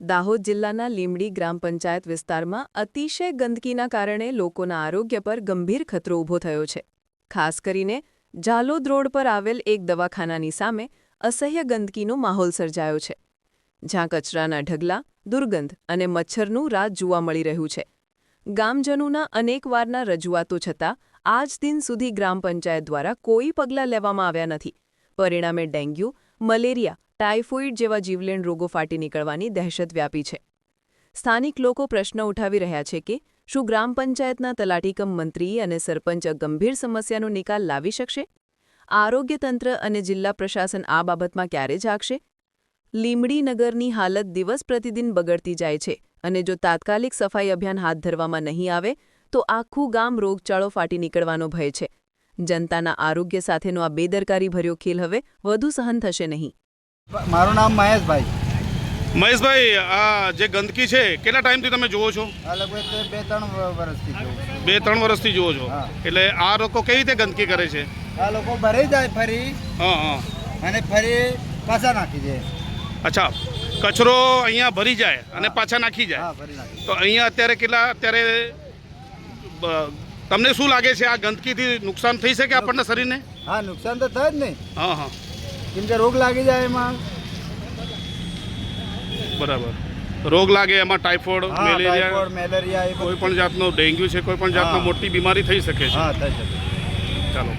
દાહોદ જિલ્લાના લીંબડી ગ્રામ પંચાયત વિસ્તારમાં અતિશય ગંદકીના કારણે લોકોના આરોગ્ય પર ગંભીર ખતરો ઊભો થયો છે. ખાસ કરીને ઝાલોદ રોડ પર આવેલ એક દવાખાનાની સામે અસહ્ય ગંદકીનો માહોલ સર્જાયો છે, જ્યાં કચરાના ઢગલા, દુર્ગંધ અને મચ્છરનું રાજ જોવા મળી રહ્યું છે. ગામજનોના અનેકવારના રજૂઆતો છતાં આજ દિન સુધી ગ્રામ પંચાયત દ્વારા કોઈ પગલાં લેવામાં આવ્યા નથી. પરિણામે ડેન્ગ્યુ, મલેરિયા, ટાઇફોઇડ જેવા જીવલેણ રોગો ફાટી નીકળવાની દહેશત વ્યાપી છે. સ્થાનિક લોકો પ્રશ્ન ઉઠાવી રહ્યા છે કે શું ગ્રામ પંચાયતના તલાટીકમ મંત્રી અને સરપંચ ગંભીર સમસ્યાનો નિકાલ લાવી શકશે? આરોગ્ય તંત્ર અને જિલ્લા પ્રશાસન આ બાબતમાં ક્યારે જાગશે? લીંબડી નગરની હાલત દિવસ પ્રતિદિન બગડતી જાય છે અને જો તાત્કાલિક સફાઈ અભિયાન હાથ ધરવામાં નહીં આવે તો આખું ગામ રોગચાળો ફાટી નીકળવાનો ભય છે. જનતાના આરોગ્ય સાથેનો આ બેદરકારીભર્યો ખેલ હવે વધુ સહન થશે નહીં. મારું નામ મહેશભાઈ. મહેશભાઈ, આ જે ગંદકી છે કેટલા ટાઈમથી તમે જુઓ છો? આ લગભગ 2-3 વર્ષથી જોઉં છું. 2-3 વર્ષથી જુઓ છો? એટલે આ લોકો કેવી રીતે ગંદકી કરે છે? આ લોકો ભરી જાય ફરી અને ફરી પાછા નાખી જાય. અચ્છા, કચરો અહીંયા ભરી જાય અને પાછા નાખી જાય. તો અહીંયા અત્યારે તમને શું લાગે છે, આ ગંદકીથી નુકસાન થઈ શકે આપણને શરીરને? હા, નુકસાન તો થાય જ નહીં. હા, કેમ કે રોગ લાગી જાય એમાં. બરાબર, રોગ લાગે એમાં ટાઇફોઇડ, મેલેરિયા, કોઈ પણ જાતનો ડેન્ગ્યુ છે, કોઈ પણ જાતનો મોટી બીમારી થઈ શકે છે. હા, થઈ શકે. ચાલો.